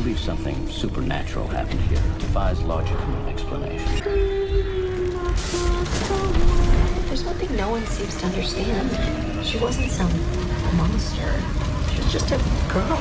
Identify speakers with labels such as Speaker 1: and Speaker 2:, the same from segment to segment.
Speaker 1: believe something supernatural happened here. Defies logical explanation.
Speaker 2: There's one thing no one seems to understand. She wasn't some monster. She was just a girl.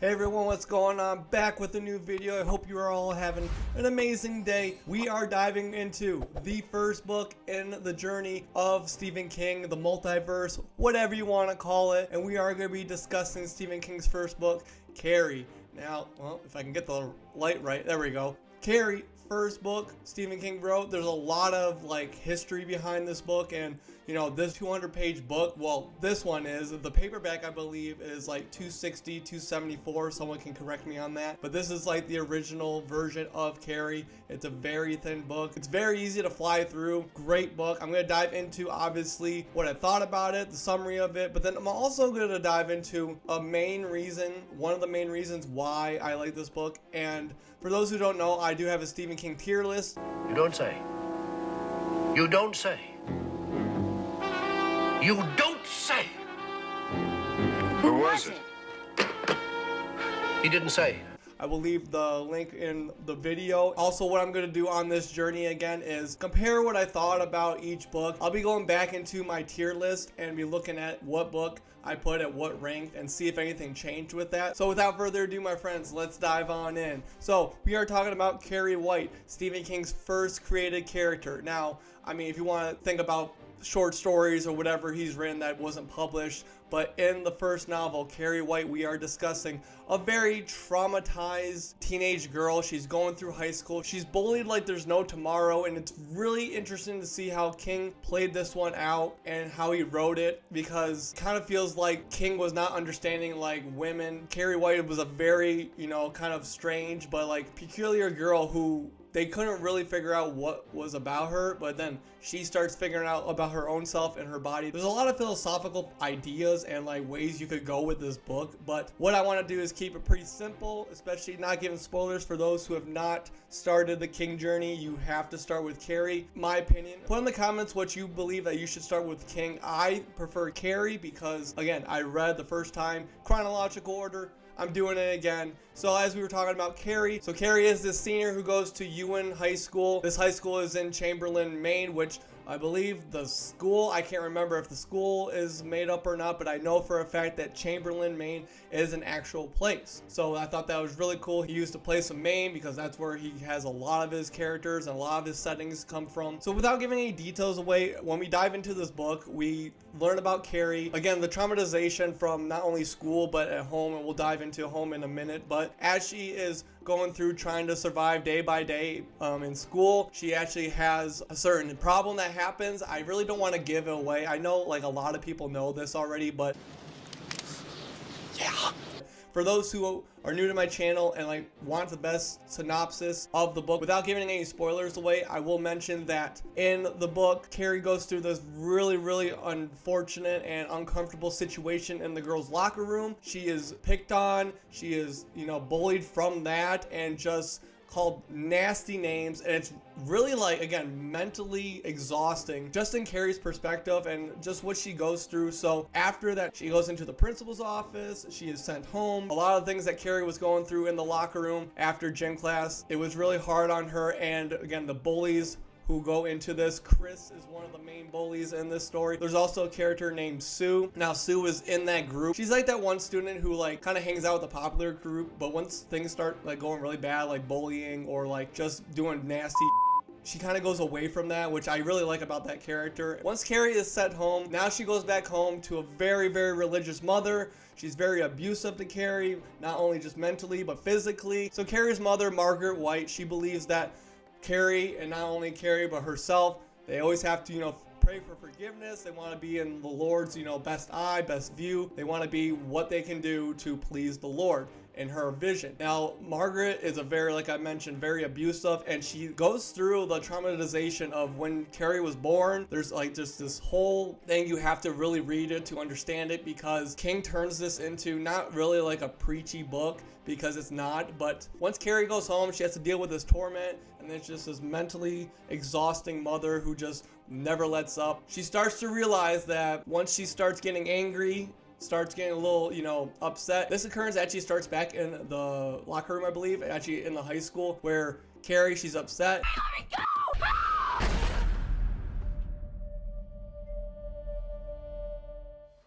Speaker 3: Hey everyone, what's going on? Back with a new video. I hope you are all having an amazing day. We are diving into the first book in the journey of Stephen King, the multiverse, whatever you want to call it. And we are going to be discussing Stephen King's first book, Carrie. Now, well, if I can get the light right, there we go. Carrie, first book Stephen King wrote. There's a lot of like history behind this book, and you know, this 200-page book, well, this one is, the paperback I believe is like 260, 274, someone can correct me on that, but this is like the original version of Carrie. It's a very thin book. It's very easy to fly through. Great book. I'm going to dive into obviously what I thought about it, the summary of it, but then I'm also going to dive into one of the main reasons why I like this book. And for those who don't know, I do have a Stephen King tier list.
Speaker 4: You don't say. You don't say. You don't say.
Speaker 5: Who was it?
Speaker 4: He didn't say.
Speaker 3: I will leave the link in the video. Also, what I'm going to do on this journey again is compare what I thought about each book. I'll be going back into my tier list and be looking at what book I put at what rank and see if anything changed with that. So without further ado, my friends, let's dive on in. So we are talking about Carrie White, Stephen King's first created character. Now, I mean, if you want to think about short stories or whatever he's written that wasn't published, but in the first novel, Carrie White, we are discussing a very traumatized teenage girl. She's going through high school. She's bullied like there's no tomorrow, and it's really interesting to see how King played this one out and how he wrote it, because it kind of feels like King was not understanding like women. Carrie White was a very, you know, kind of strange but like peculiar girl who they couldn't really figure out what was about her, but then she starts figuring out about her own self and her body. There's a lot of philosophical ideas and like ways you could go with this book, but what I want to do is keep it pretty simple, especially not giving spoilers for those who have not started the King journey. You have to start with Carrie. My opinion, put in the comments what you believe that you should start with King. I prefer Carrie because, again, I read the first time, chronological order. I'm doing it again. So as we were talking about Carrie, so Carrie is this senior who goes to Ewan High School. This high school is in Chamberlain, Maine, which I believe the school, I can't remember if the school is made up or not, but I know for a fact that Chamberlain, Maine is an actual place. So I thought that was really cool. He used a place in Maine because that's where he has a lot of his characters and a lot of his settings come from. So without giving any details away, when we dive into this book, we learn about Carrie. Again, the traumatization from not only school, but at home, and we'll dive into home in a minute. But as she is going through trying to survive day by day in school, she actually has a certain problem that happens. I really don't want to give it away. I know like a lot of people know this already, but yeah, for those who are new to my channel and like want the best synopsis of the book without giving any spoilers away, I will mention that in the book, Carrie goes through this really unfortunate and uncomfortable situation in the girls' locker room. She is picked on, she is, you know, bullied from that and just called nasty names, and it's really like, again, mentally exhausting just in Carrie's perspective and just what she goes through. So after that, she goes into the principal's office, she is sent home. A lot of things that Carrie was going through in the locker room after gym class, it was really hard on her. And again, the bullies who go into this. Chris is one of the main bullies in this story. There's also a character named Sue. Now, Sue is in that group. She's like that one student who like kind of hangs out with the popular group, but once things start like going really bad, like bullying or like just doing nasty, she kind of goes away from that, which I really like about that character. Once Carrie is sent home, now she goes back home to a very religious mother. She's very abusive to Carrie, not only just mentally, but physically. So Carrie's mother, Margaret White, she believes that Carrie, and not only Carrie, but herself, they always have to, you know, pray for forgiveness. They want to be in the Lord's, you know, best eye, best view. They want to be what they can do to please the Lord. in her vision. Now, Margaret is a very, like I mentioned, very abusive, and she goes through the traumatization of when Carrie was born. There's like just this whole thing. You have to really read it to understand it, because King turns this into not really like a preachy book, because it's not, but once Carrie goes home, she has to deal with this torment, and then it's just this mentally exhausting mother who just never lets up. She starts to realize that once she starts getting angry, starts getting a little, upset. This occurrence actually starts back in the locker room, I believe, actually in the high school, where Carrie, she's upset.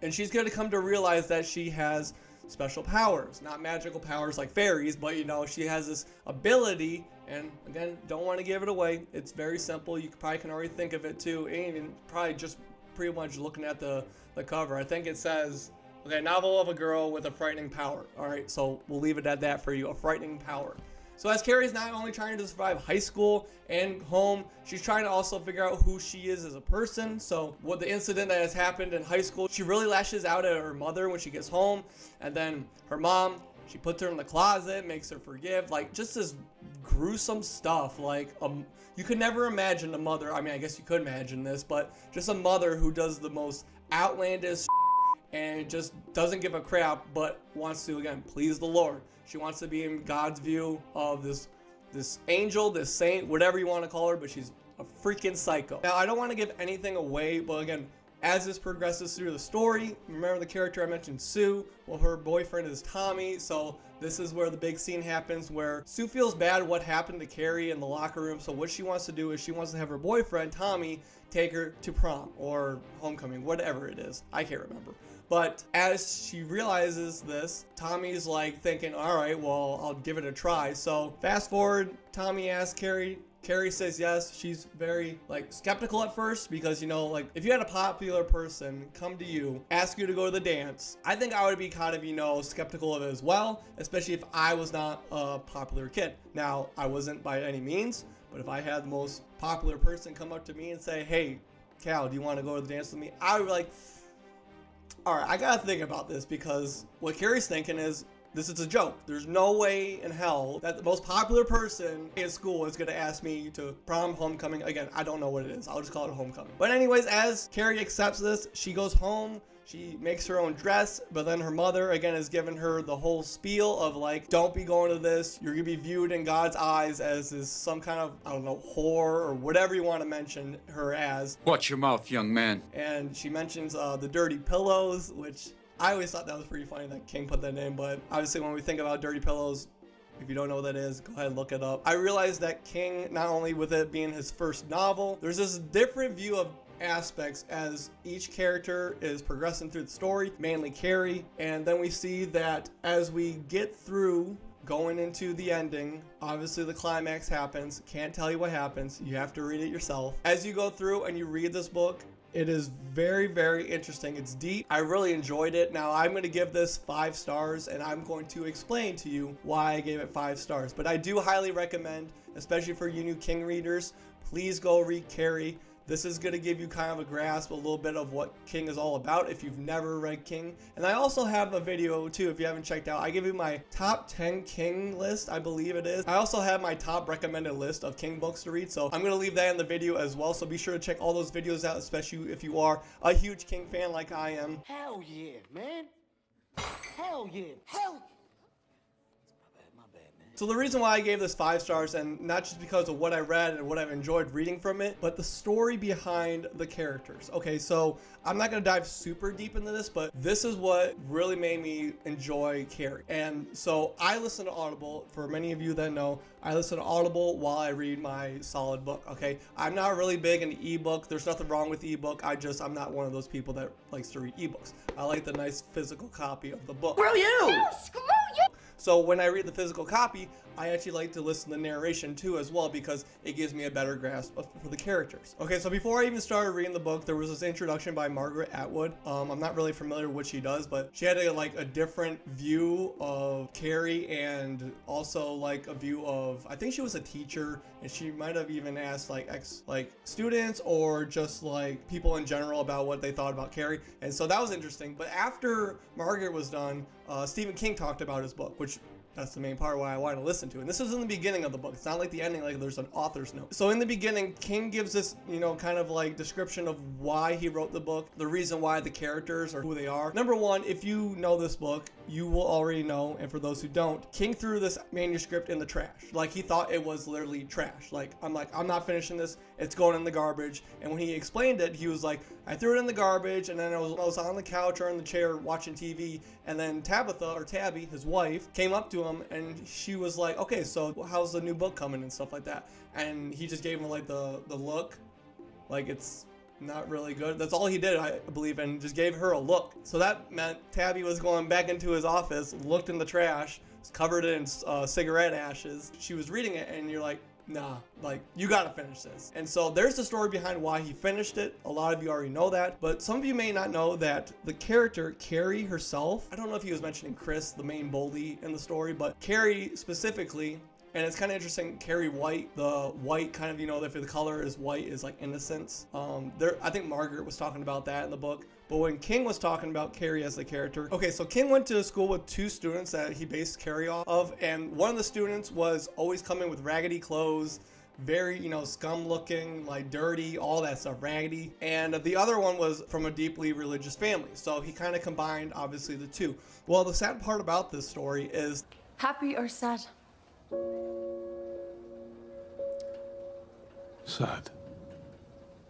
Speaker 3: And she's going to come to realize that she has special powers, not magical powers like fairies, but she has this ability, and again, don't want to give it away. It's very simple. You probably can already think of it too, and even probably just pretty much looking at the cover. I think it says, okay, novel of a girl with a frightening power. All right, so we'll leave it at that for you, a frightening power. So as Carrie's not only trying to survive high school and home, she's trying to also figure out who she is as a person. So what the incident that has happened in high school, she really lashes out at her mother when she gets home. And then her mom, she puts her in the closet, makes her forgive, like just this gruesome stuff. Like you could never imagine a mother, I mean, I guess you could imagine this, but just a mother who does the most outlandish and just doesn't give a crap, but wants to, again, please the Lord. She wants to be in God's view of this angel, this saint, whatever you want to call her, but she's a freaking psycho. Now, I don't want to give anything away, but again, as this progresses through the story, remember the character I mentioned, Sue? Well, her boyfriend is Tommy, so this is where the big scene happens, where Sue feels bad what happened to Carrie in the locker room, so what she wants to do is she wants to have her boyfriend, Tommy, take her to prom or homecoming, whatever it is. I can't remember. But as she realizes this, Tommy's like thinking, all right, well, I'll give it a try. So fast forward, Tommy asks Carrie. Carrie says yes. She's very skeptical at first, because if you had a popular person come to you, ask you to go to the dance, I think I would be kind of skeptical of it as well, especially if I was not a popular kid. Now, I wasn't by any means, but if I had the most popular person come up to me and say, hey, Cal, do you want to go to the dance with me? I would be like, all right, I gotta think about this, because what Carrie's thinking is, this is a joke. There's no way in hell that the most popular person in school is gonna ask me to prom, homecoming. Again, I don't know what it is. I'll just call it homecoming. But anyways, as Carrie accepts this, she goes home. She makes her own dress, but then her mother, again, has given her the whole spiel of don't be going to this. You're going to be viewed in God's eyes as some kind of, I don't know, whore or whatever you want to mention her as.
Speaker 6: Watch your mouth, young man.
Speaker 3: And she mentions the dirty pillows, which I always thought that was pretty funny that King put that in. But obviously when we think about dirty pillows, if you don't know what that is, go ahead and look it up. I realized that King, not only with it being his first novel, there's this different view of aspects as each character is progressing through the story, mainly Carrie, and then we see that as we get through going into the ending, obviously the climax happens. Can't tell you what happens, you have to read it yourself. As you go through and you read this book, it is very, very interesting. It's deep. I really enjoyed it. Now I'm going to give this 5 stars, and I'm going to explain to you why I gave it 5 stars. But I do highly recommend, especially for you new King readers, please go read Carrie. This is going to give you kind of a grasp, a little bit of what King is all about if you've never read King. And I also have a video too, if you haven't checked out. I give you my top 10 King list, I believe it is. I also have my top recommended list of King books to read, so I'm going to leave that in the video as well. So be sure to check all those videos out, especially if you are a huge King fan like I am.
Speaker 7: Hell yeah, man. Hell yeah. Hell yeah.
Speaker 3: So the reason why I gave this 5 stars, and not just because of what I read and what I've enjoyed reading from it, but the story behind the characters. Okay, so I'm not going to dive super deep into this, but this is what really made me enjoy Carrie. And so I listen to Audible. For many of you that know, I listen to Audible while I read my solid book, okay? I'm not really big into ebook. There's nothing wrong with ebook. I'm not one of those people that likes to read ebooks. I like the nice physical copy of the book.
Speaker 7: Screw you! Screw you!
Speaker 3: So when I read the physical copy, I actually like to listen to the narration too as well, because it gives me a better grasp for the characters. Okay, so before I even started reading the book, there was this introduction by Margaret Atwood. I'm not really familiar with what she does, but she had a different view of Carrie, and also a view of, I think she was a teacher, and she might have even asked students or just people in general about what they thought about Carrie. And so that was interesting. But after Margaret was done, Stephen King talked about his book, which That's the main part why I want to listen to it. And this is in the beginning of the book. It's not like the ending, like there's an author's note. So in the beginning, King gives this, kind of like description of why he wrote the book, the reason why the characters are who they are. Number one, if you know this book, you will already know, and for those who don't, King threw this manuscript in the trash. Like, he thought it was literally trash. I'm not finishing this. It's going in the garbage. And when he explained it, he was like, I threw it in the garbage, and then I was on the couch or in the chair watching TV, and then Tabitha, or Tabby, his wife, came up to him, and she was like, okay, so how's the new book coming and stuff like that? And he just gave him like the look, like it's not really good. That's all he did, I believe, and just gave her a look. So that meant Tabby was going back into his office, looked in the trash, covered it in cigarette ashes. She was reading it, and you're like, nah, like, you gotta finish this. And so there's the story behind why he finished it. A lot of you already know that, but some of you may not know that the character, Carrie herself, I don't know if he was mentioning Chris, the main bully in the story, but Carrie specifically, and it's kind of interesting, Carrie White, the white kind of, if the color is white, is like innocence. I think Margaret was talking about that in the book. But when King was talking about Carrie as the character, okay, so King went to school with two students that he based Carrie off of, and one of the students was always coming with raggedy clothes, very, scum looking, like dirty, all that stuff, raggedy. And the other one was from a deeply religious family. So he kind of combined, obviously, the two. Well, the sad part about this story is...
Speaker 6: Happy or sad?
Speaker 5: Sad.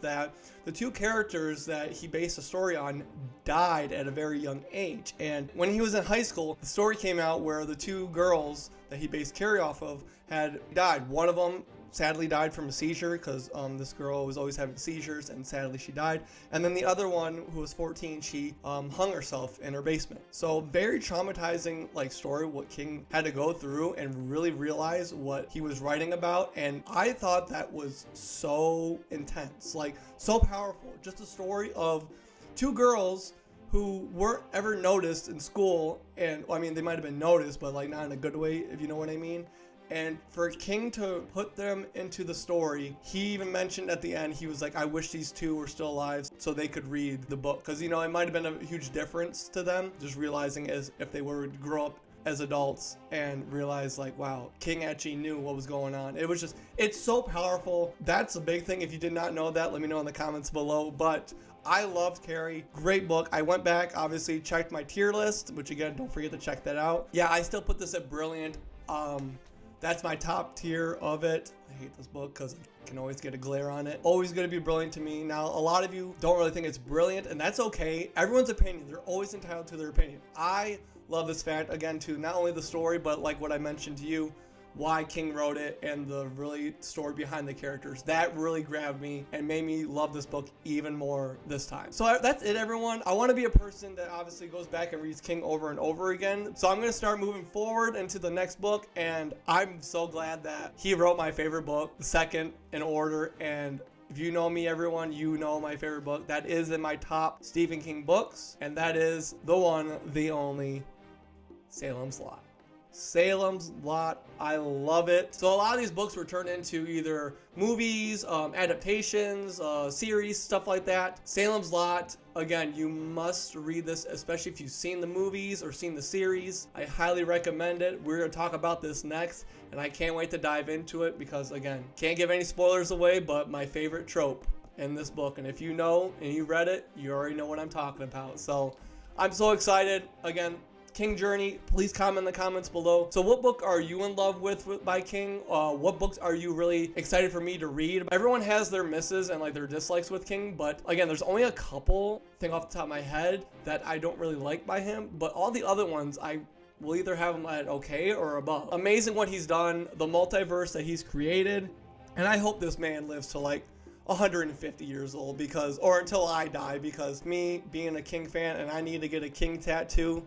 Speaker 3: That the two characters that he based the story on died at a very young age. And when he was in high school, the story came out where the two girls that he based Carrie off of had died. One of them sadly died from a seizure, because this girl was always having seizures, and sadly she died. And then the other one, who was 14, she hung herself in her basement. So very traumatizing story, what King had to go through and really realize what he was writing about. And I thought that was so intense, so powerful. Just a story of two girls who weren't ever noticed in school, and they might have been noticed, but not in a good way, if you know what I mean. And for King to put them into the story, he even mentioned at the end, he was like, I wish these two were still alive so they could read the book. Because, it might have been a huge difference to them, just realizing as if they were to grow up as adults and realize wow, King actually knew what was going on. It's so powerful. That's a big thing. If you did not know that, let me know in the comments below. But I loved Carrie. Great book. I went back, obviously checked my tier list, which again, don't forget to check that out. Yeah, I still put this at brilliant. That's my top tier of it. I hate this book because I can always get a glare on it. Always going to be brilliant to me. Now, a lot of you don't really think it's brilliant, and that's okay. Everyone's opinion. They're always entitled to their opinion. I love this fact, again, to not only the story, but like what I mentioned to you, why King wrote it and the really story behind the characters. That really grabbed me and made me love this book even more this time. So that's it, everyone. I want to be a person that obviously goes back and reads King over and over again. So I'm going to start moving forward into the next book, and I'm so glad that he wrote my favorite book, the second in order. And if you know me, everyone, you know my favorite book. That is in my top Stephen King books, and that is the one, the only, Salem's Lot. Salem's Lot. I love it. So a lot of these books were turned into either movies, adaptations, series, stuff like that. Salem's Lot, again, you must read this, especially if you've seen the movies or seen the series. I highly recommend it. We're going to talk about this next, and I can't wait to dive into it because, again, can't give any spoilers away, but my favorite trope in this book. And if you know and you read it, you already know what I'm talking about. So I'm so excited. Again, King Journey, please comment in the comments below. So what book are you in love with by King? What books are you really excited for me to read? Everyone has their misses and their dislikes with King, but again, there's only a couple, thing off the top of my head, that I don't really like by him, but all the other ones I will either have him at okay or above. Amazing what he's done, the multiverse that he's created, and I hope this man lives to 150 years old, or until I die, because me being a King fan and I need to get a King tattoo,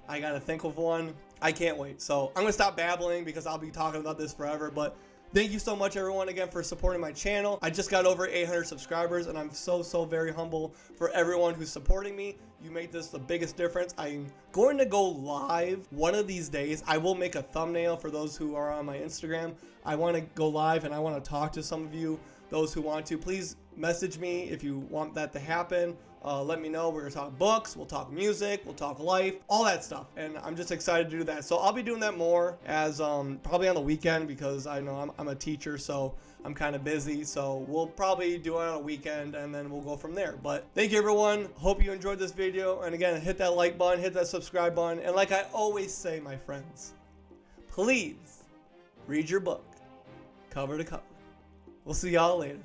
Speaker 3: I gotta think of one. I can't wait. So I'm gonna stop babbling because I'll be talking about this forever. But thank you so much, everyone, again, for supporting my channel. I just got over 800 subscribers, and I'm so very humble for everyone who's supporting me. You make this the biggest difference. I'm going to go live one of these days. I will make a thumbnail for those who are on my Instagram. I want to go live and I want to talk to some of you those who want to. Please message me if you want that to happen. Let me know. We're gonna talk books, we'll talk music, we'll talk life, all that stuff, and I'm just excited to do that. So I'll be doing that more as probably on the weekend, because I know I'm a teacher, so I'm kind of busy. So we'll probably do it on a weekend, and then we'll go from there. But thank you, everyone. Hope you enjoyed this video, and again, hit that like button, hit that subscribe button, and like I always say, my friends, please read your book cover to cover. We'll see y'all later.